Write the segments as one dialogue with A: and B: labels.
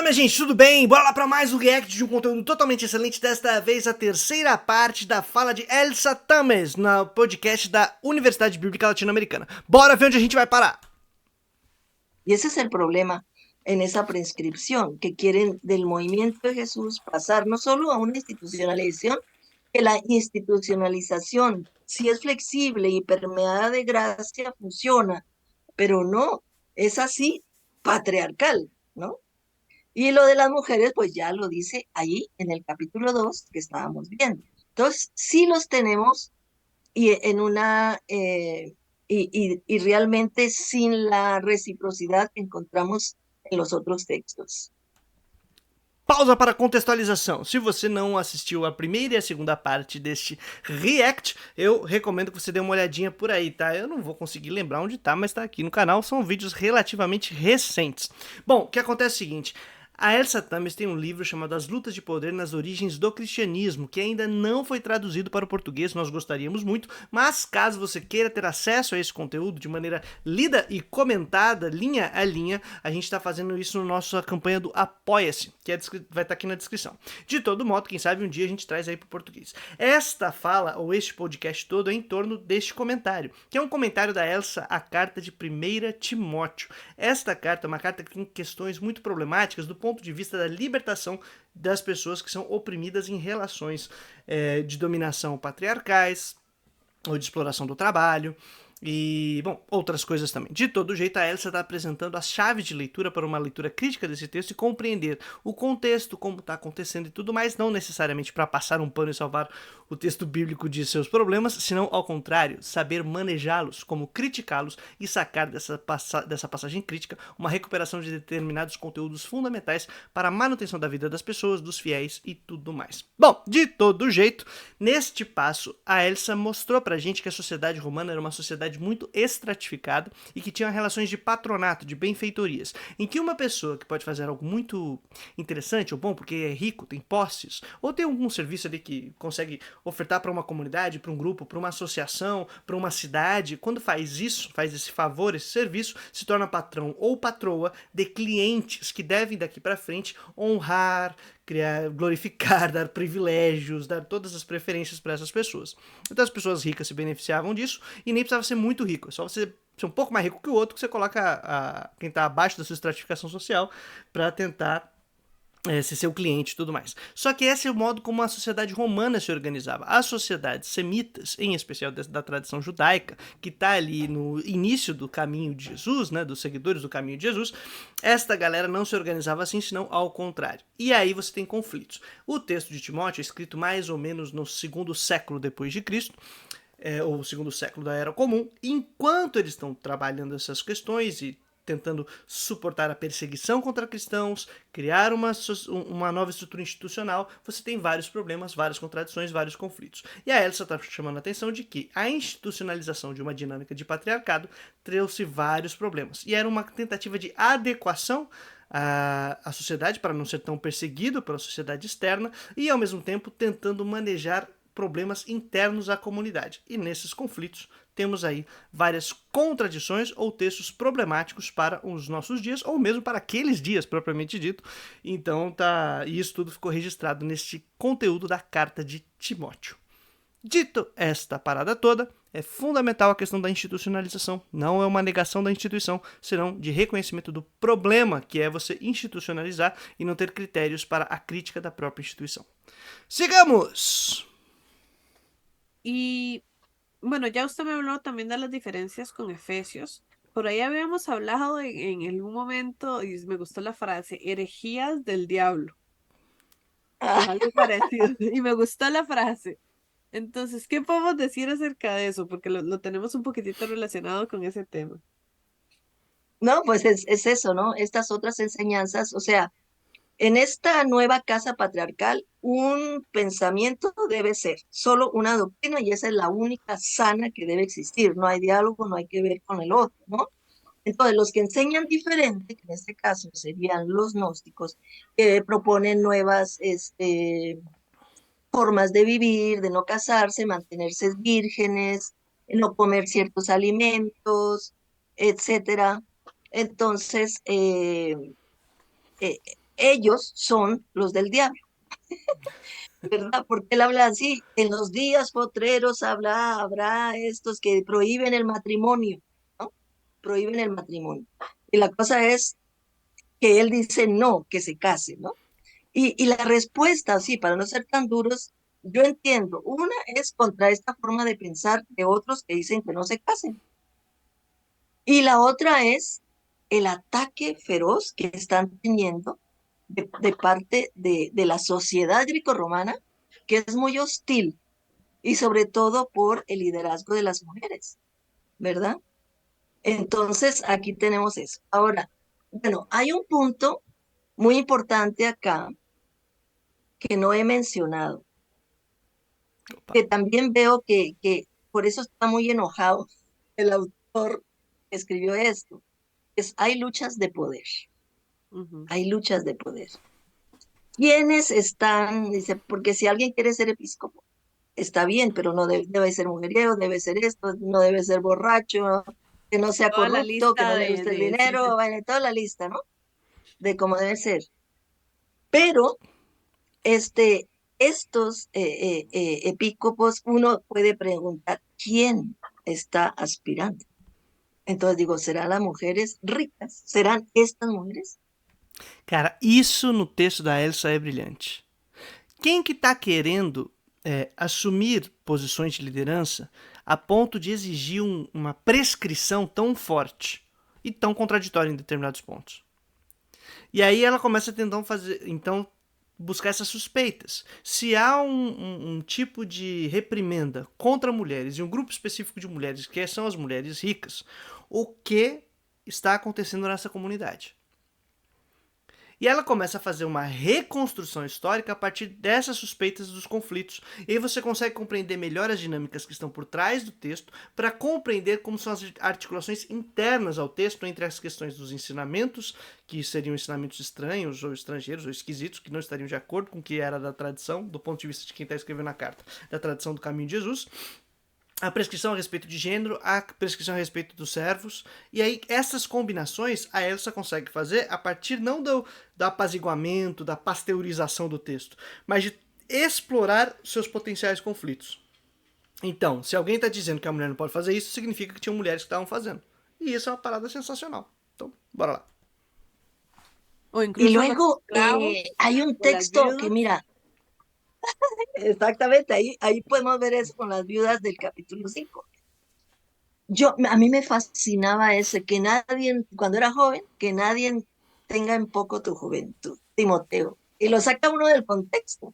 A: minha gente, tudo bem? Bora lá para mais um react de um conteúdo totalmente excelente. Desta vez a terceira parte da fala de Elsa Tames no podcast da Universidade Bíblica Latino-Americana. Bora ver onde a gente vai parar.
B: Y ese es el problema en esa prescripción, que quieren del movimiento de Jesús pasar no solo a una institucionalización, que la institucionalización, si es flexible y permeada de gracia, funciona, pero no, es así patriarcal, ¿no? Y lo de las mujeres, pues ya lo dice ahí en el capítulo 2 que estábamos viendo. Entonces, sí los tenemos y en una y realmente sin la reciprocidad que encontramos en los otros textos.
A: Pausa para contextualização. Se você não assistiu a primeira e a segunda parte deste react, eu recomendo que você dê uma olhadinha por aí, tá? Eu não vou conseguir lembrar onde tá, mas tá aqui no canal. São vídeos relativamente recentes. Bom, o que acontece é o seguinte: a Elsa Tames tem um livro chamado As Lutas de Poder nas Origens do Cristianismo, que ainda não foi traduzido para o português, nós gostaríamos muito, mas caso você queira ter acesso a esse conteúdo de maneira lida e comentada, linha a linha, a gente está fazendo isso na nossa campanha do Apoia-se, que vai estar aqui na descrição. De todo modo, quem sabe um dia a gente traz aí para o português. Esta fala, ou este podcast todo, é em torno deste comentário, que é um comentário da Elsa à carta de 1 Timóteo. Esta carta é uma carta que tem questões muito problemáticas do ponto de vista da libertação das pessoas que são oprimidas em relações de dominação patriarcais ou de exploração do trabalho e, bom, outras coisas também. De todo jeito, a Elsa está apresentando as chaves de leitura para uma leitura crítica desse texto e compreender o contexto, como está acontecendo e tudo mais, não necessariamente para passar um pano e salvar o texto bíblico de seus problemas, senão, ao contrário, saber manejá-los, como criticá-los e sacar dessa passagem crítica uma recuperação de determinados conteúdos fundamentais para a manutenção da vida das pessoas, dos fiéis e tudo mais. Bom, de todo jeito, neste passo, a Elsa mostrou pra gente que a sociedade romana era uma sociedade muito estratificada e que tinha relações de patronato, de benfeitorias, em que uma pessoa que pode fazer algo muito interessante ou bom, porque é rico, tem posses, ou tem algum serviço ali que consegue ofertar para uma comunidade, para um grupo, para uma associação, para uma cidade, quando faz isso, faz esse favor, esse serviço, se torna patrão ou patroa de clientes que devem daqui para frente honrar, criar, glorificar, dar privilégios, dar todas as preferências para essas pessoas. Então as pessoas ricas se beneficiavam disso e nem precisava ser muito rico, é só você ser um pouco mais rico que o outro que você coloca quem está abaixo da sua estratificação social para tentar ser seu cliente e tudo mais. Só que esse é o modo como a sociedade romana se organizava. As sociedades semitas, em especial da tradição judaica, que está ali no início do caminho de Jesus, né, dos seguidores do caminho de Jesus, esta galera não se organizava assim, senão ao contrário. E aí você tem conflitos. O texto de Timóteo é escrito mais ou menos no 2º século depois de Cristo, ou 2º século da Era Comum, enquanto eles estão trabalhando essas questões e tentando suportar a perseguição contra cristãos, criar uma nova estrutura institucional, você tem vários problemas, várias contradições, vários conflitos. E a Elsa está chamando a atenção de que a institucionalização de uma dinâmica de patriarcado trouxe vários problemas. E era uma tentativa de adequação à sociedade para não ser tão perseguido pela sociedade externa e, ao mesmo tempo, tentando manejar problemas internos à comunidade. E nesses conflitos temos aí várias contradições ou textos problemáticos para os nossos dias, ou mesmo para aqueles dias propriamente dito. Então isso tudo ficou registrado neste conteúdo da carta de Timóteo. Dito esta parada toda, é fundamental a questão da institucionalização. Não é uma negação da instituição, senão de reconhecimento do problema que é você institucionalizar e não ter critérios para a crítica da própria instituição. Sigamos!
C: Y bueno, ya usted me habló también de las diferencias con Efesios. Por ahí habíamos hablado en algún momento, y me gustó la frase, herejías del diablo, o algo parecido. Y me gustó la frase. Entonces, ¿qué podemos decir acerca de eso? Porque lo tenemos un poquitito relacionado con ese tema.
B: No, pues es eso, ¿no? Estas otras enseñanzas, o sea, en esta nueva casa patriarcal, un pensamiento debe ser solo una doctrina y esa es la única sana que debe existir. No hay diálogo, no hay que ver con el otro, ¿no? Entonces, los que enseñan diferente, que en este caso serían los gnósticos, que proponen nuevas formas de vivir, de no casarse, mantenerse vírgenes, no comer ciertos alimentos, etcétera. Entonces, eh, ellos son los del diablo, ¿verdad? Porque él habla así, en los días potreros habrá estos que prohíben el matrimonio, ¿no? Prohíben el matrimonio. Y la cosa es que él dice no, que se case, ¿no? Y la respuesta, sí, para no ser tan duros, yo entiendo. Una es contra esta forma de pensar de otros que dicen que no se casen. Y la otra es el ataque feroz que están teniendo de parte de la sociedad grecorromana, que es muy hostil, y sobre todo por el liderazgo de las mujeres, ¿verdad? Entonces, aquí tenemos eso. Ahora, bueno, hay un punto muy importante acá que no he mencionado,
A: Opa.
B: que también veo que por eso está muy enojado el autor que escribió esto, es hay luchas de poder,
C: Ujú.
B: hay luchas de poder. ¿Quiénes están? Dice, porque si alguien quiere ser episcopo, está bien, pero no debe ser mujeriego, debe ser esto, no debe ser borracho, que no sea
C: Toda la
B: corrupto, que
C: lista
B: no le guste el
C: sí,
B: dinero, bueno, toda la lista, ¿no? De cómo debe ser. Pero este, estos episcopos, uno puede preguntar, ¿quién está aspirando? Entonces digo, ¿serán las mujeres ricas? ¿Serán estas mujeres?
A: Cara, isso no texto da Elsa é brilhante. Quem que tá querendo assumir posições de liderança a ponto de exigir uma prescrição tão forte e tão contraditória em determinados pontos? E aí ela começa a tentar buscar essas suspeitas. Se há um tipo de reprimenda contra mulheres e um grupo específico de mulheres, que são as mulheres ricas, o que está acontecendo nessa comunidade? E ela começa a fazer uma reconstrução histórica a partir dessas suspeitas dos conflitos. E aí você consegue compreender melhor as dinâmicas que estão por trás do texto para compreender como são as articulações internas ao texto entre as questões dos ensinamentos, que seriam ensinamentos estranhos ou estrangeiros ou esquisitos, que não estariam de acordo com o que era da tradição, do ponto de vista de quem está escrevendo a carta, da tradição do caminho de Jesus, a prescrição a respeito de gênero, a prescrição a respeito dos servos, e aí essas combinações a Elsa consegue fazer a partir não do apaziguamento, da pasteurização do texto, mas de explorar seus potenciais conflitos. Então, se alguém está dizendo que a mulher não pode fazer isso, significa que tinham mulheres que estavam fazendo. E isso é uma parada sensacional. Então, bora lá.
C: O
B: Y
C: incluso los
B: luego
C: esclavos
B: hay un
C: o las
B: texto que,
C: viudas.
B: mira, exactamente, ahí podemos ver eso con las viudas del capítulo 5. A mí me fascinaba ese, que nadie, cuando era joven, que nadie tenga en poco tu juventud, Timoteo. Y lo saca uno del contexto,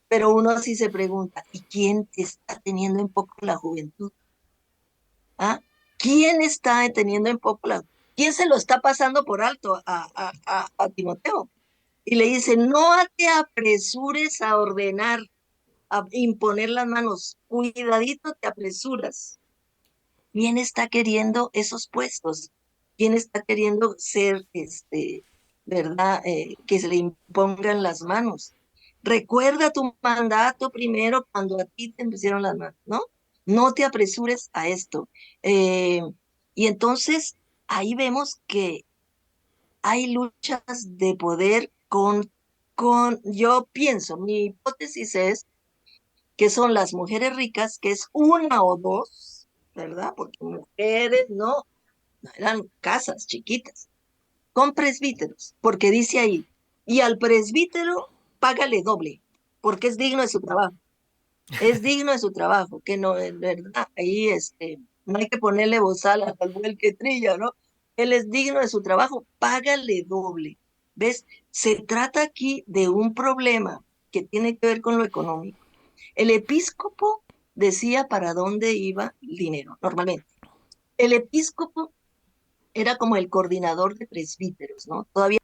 B: pero uno sí se pregunta, ¿y quién está teniendo en poco la juventud? ¿Ah? ¿Quién está teniendo en poco la... ¿Quién se lo está pasando por alto a Timoteo? Y le dice, no te apresures a ordenar, a imponer las manos, cuidadito te apresuras. ¿Quién está queriendo esos puestos? ¿Quién está queriendo ser, verdad, que se le impongan las manos? Recuerda tu mandato primero cuando a ti te pusieron las manos, ¿no? No te apresures a esto. Eh, y entonces ahí vemos que hay luchas de poder yo pienso, mi hipótesis es que son las mujeres ricas, que es una o dos, ¿verdad? Porque mujeres no eran casas chiquitas, con presbíteros, porque dice ahí, y al presbítero págale doble, porque es digno de su trabajo, es digno de su trabajo, que no, en verdad, ahí no hay que ponerle bozal al buey que trilla, ¿no? Él es digno de su trabajo, págale doble. ¿Ves? Se trata aquí de un problema que tiene que ver con lo económico. El episcopo decía para dónde iba el dinero, normalmente. El episcopo era como el coordinador de presbíteros, ¿no? Todavía.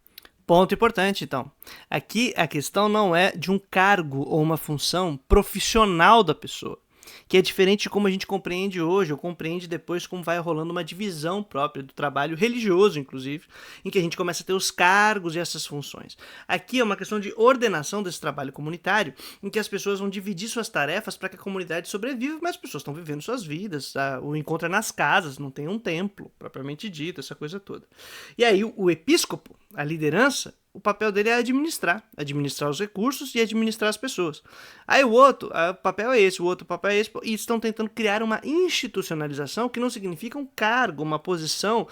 A: Ponto importante, então. Aqui a questão não é de um cargo ou uma função profissional da pessoa, que é diferente de como a gente compreende hoje, ou compreende depois como vai rolando uma divisão própria do trabalho religioso, inclusive, em que a gente começa a ter os cargos e essas funções. Aqui é uma questão de ordenação desse trabalho comunitário, em que as pessoas vão dividir suas tarefas para que a comunidade sobreviva, mas as pessoas estão vivendo suas vidas, tá? O encontro é nas casas, não tem um templo, propriamente dito, essa coisa toda. E aí o episcopo, a liderança, o papel dele é administrar os recursos e administrar as pessoas. Aí o papel é esse, o outro papel é esse, e estão tentando criar uma institucionalização que não significa um cargo, uma posição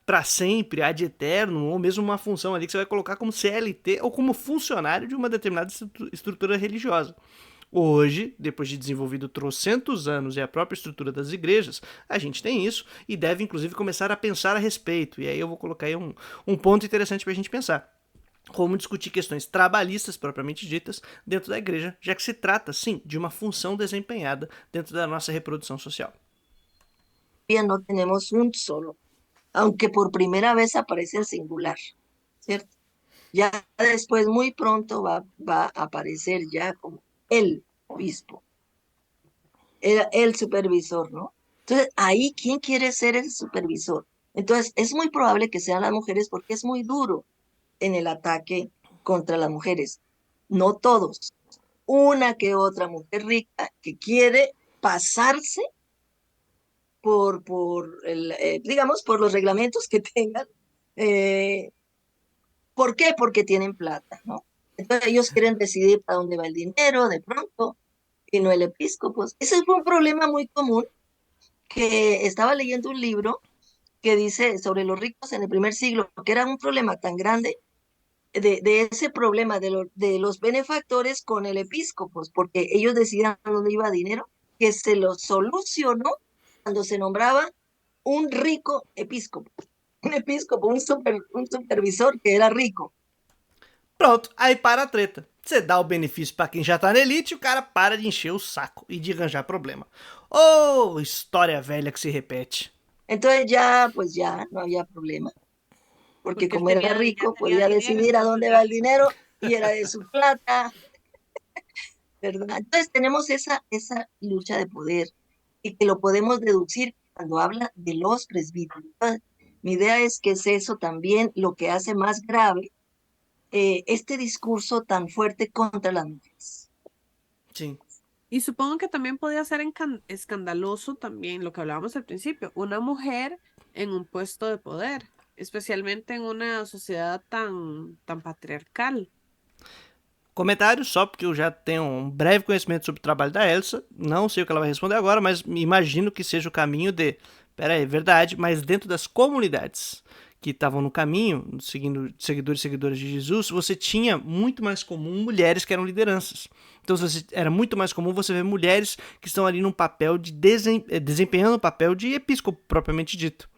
A: para sempre, ad eterno, ou mesmo uma função ali que você vai colocar como CLT ou como funcionário de uma determinada estrutura religiosa. Hoje, depois de desenvolvido trocentos anos e a própria estrutura das igrejas, a gente tem isso e deve inclusive começar a pensar a respeito. E aí eu vou colocar aí um ponto interessante para a gente pensar. Como discutir questões trabalhistas propriamente ditas dentro da igreja, já que se trata, sim, de uma função desempenhada dentro da nossa reprodução social.
B: No tenemos un solo, aunque por primera vez aparece en singular, ¿cierto? Ya después, muy pronto, va a aparecer ya como el obispo, el supervisor, ¿no? Entonces, ahí, ¿quién quiere ser el supervisor? Entonces, es muy probable que sean las mujeres porque es muy duro en el ataque contra las mujeres. No todos. Una que otra mujer rica que quiere pasarse digamos, por los reglamentos que tengan. ¿Por qué? Porque tienen plata, ¿no? Entonces ellos quieren decidir para dónde va el dinero de pronto, y no el episcopo. Ese fue un problema muy común que estaba leyendo un libro que dice sobre los ricos en el primer siglo, que era un problema tan grande de ese problema de los benefactores con el episcopo, porque ellos decidían dónde iba dinero, que se lo solucionó cuando se nombraba un rico episcopo, un supervisor que era rico.
A: Pronto, aí para a treta. Você dá o benefício para quem já tá na elite e o cara para de encher o saco e de arranjar problema. Oh, história velha que se repete.
B: Entonces ya, pues ya no había problema. Porque como era rico, podía decidir a dónde va el dinero y era de su plata. ¿Verdad? Entonces tenemos esa lucha de poder y que lo podemos deducir cuando habla de los presbíteros. Mi idea es que es eso también lo que hace más grave este discurso tan fuerte contra las mujeres.
A: Sí.
C: Y supongo que también podía ser escandaloso también lo que hablábamos al principio, una mujer en un puesto de poder, especialmente en una sociedad tan patriarcal.
A: Comentário, só porque eu já tenho um breve conhecimento sobre o trabalho da Elsa, não sei o que ela vai responder agora, mas imagino que seja o caminho de, pera aí, verdade, mas dentro das comunidades que estavam no caminho, seguindo seguidores e seguidoras de Jesus, você tinha muito mais comum mulheres que eram lideranças. Então era muito mais comum você ver mulheres que estão ali num papel de desempenhando o papel de episcopo propriamente dito.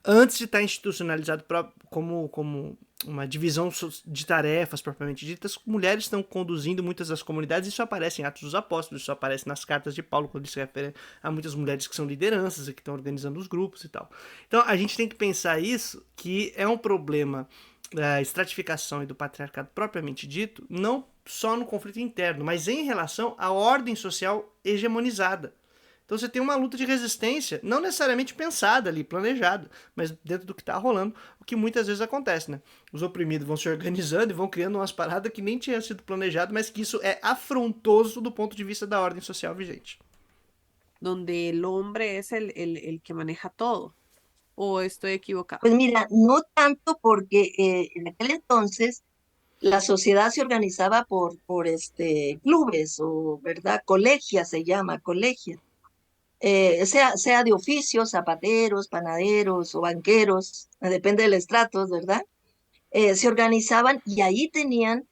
A: Antes de estar institucionalizado como uma divisão de tarefas propriamente ditas, mulheres estão conduzindo muitas das comunidades. Isso aparece em Atos dos Apóstolos, isso aparece nas cartas de Paulo, quando ele se refere a muitas mulheres que são lideranças e que estão organizando os grupos e tal. Então a gente tem que pensar isso, que é um problema da estratificação e do patriarcado propriamente dito, não só no conflito interno, mas em relação à ordem social hegemonizada. Então você tem uma luta de resistência, não necessariamente pensada ali, planejada, mas dentro do que está rolando, o que muitas vezes acontece, né? Os oprimidos vão se organizando e vão criando umas paradas que nem tinha sido planejado, mas que isso é afrontoso do ponto de vista da ordem social vigente.
C: Donde el hombre es el que maneja todo. ¿O estoy equivocado?
B: Pues mira, no tanto porque en aquel entonces la sociedad se organizaba por clubes o, ¿verdad? Colegias se llama, colegias. Sea de oficio, zapateros, panaderos o banqueros, depende del estrato, ¿verdad? Se organizaban y ahí tenían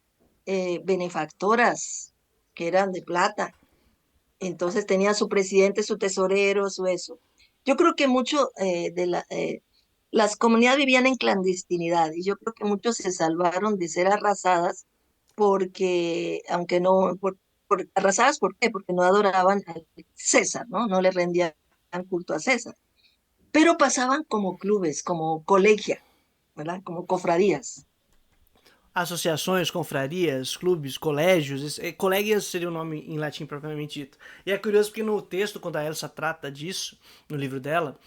B: benefactoras que eran de plata. Entonces tenían su presidente, su tesorero, su eso. Yo creo que mucho las comunidades vivían en clandestinidad y yo creo que muchos se salvaron de ser arrasadas porque, aunque no, arrasadas, ¿por qué? Porque no adoraban a César, ¿no? No le rendían culto a César. Pero pasaban como clubes, como colegia, ¿verdad? Como cofradías.
A: Associações, confrarias, clubes, colégios, colégias seria o nome em latim propriamente dito. E é curioso porque no texto, quando a Elsa trata disso, no livro dela,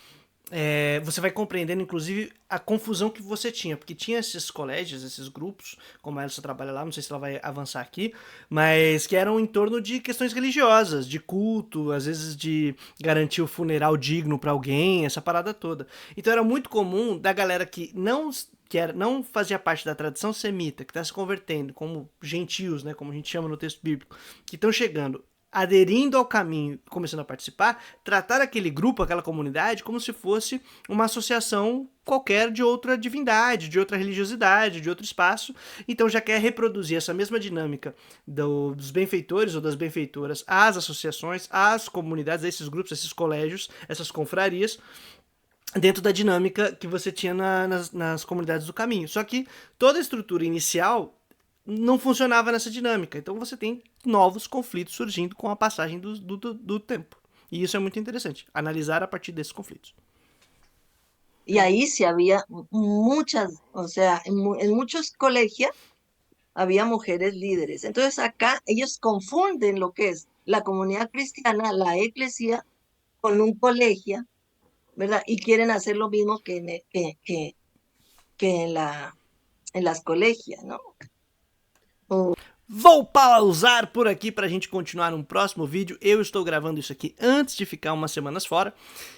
A: você vai compreendendo, inclusive, a confusão que você tinha, porque tinha esses colégios, esses grupos, como a Elsa trabalha lá, não sei se ela vai avançar aqui, mas que eram em torno de questões religiosas, de culto, às vezes de garantir o funeral digno para alguém, essa parada toda. Então era muito comum da galera que não não fazia parte da tradição semita, que está se convertendo como gentios, né, como a gente chama no texto bíblico, que estão chegando, aderindo ao caminho, começando a participar, tratar aquele grupo, aquela comunidade, como se fosse uma associação qualquer de outra divindade, de outra religiosidade, de outro espaço. Então já quer reproduzir essa mesma dinâmica dos benfeitores ou das benfeitoras às associações, às comunidades, a esses grupos, a esses colégios, essas confrarias, dentro da dinâmica que você tinha nas comunidades do caminho. Só que toda a estrutura inicial não funcionava nessa dinâmica. Então você tem novos conflitos surgindo com a passagem do tempo. E isso é muito interessante, analisar a partir desses conflitos.
B: Y ahí sí había muchas, o sea, en muchos colegios había mujeres líderes. Entonces acá ellos confunden lo que es la comunidad cristiana, la iglesia, con un colegio, ¿verdad? Y quieren hacer lo mismo que en las colegias, ¿no?
A: Vou pausar por aqui pra gente continuar num próximo vídeo. Eu estou gravando isso aqui antes de ficar umas semanas fora,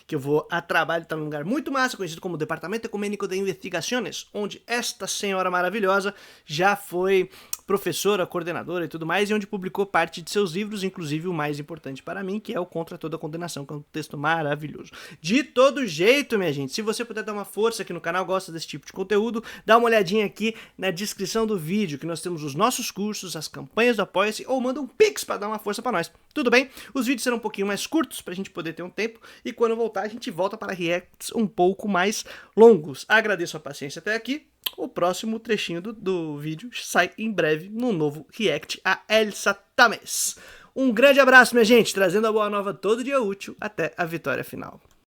A: que eu vou a trabalho, tá num lugar muito massa, conhecido como Departamento Ecumênico de Investigações, onde esta senhora maravilhosa já foi professora, coordenadora e tudo mais, e onde publicou parte de seus livros, inclusive o mais importante para mim, que é o Contra Toda Condenação, que é um texto maravilhoso. De todo jeito, minha gente, se você puder dar uma força aqui no canal, gosta desse tipo de conteúdo, dá uma olhadinha aqui na descrição do vídeo, que nós temos os nossos cursos, as campanhas do Apoia-se, ou manda um Pix para dar uma força para nós. Tudo bem? Os vídeos serão um pouquinho mais curtos, pra gente poder ter um tempo, e quando voltar, a gente volta para reacts um pouco mais longos. Agradeço a paciência até aqui. O próximo trechinho do vídeo sai em breve num novo react a Elsa Tames. Um grande abraço, minha gente, trazendo a boa nova todo dia útil até a vitória final.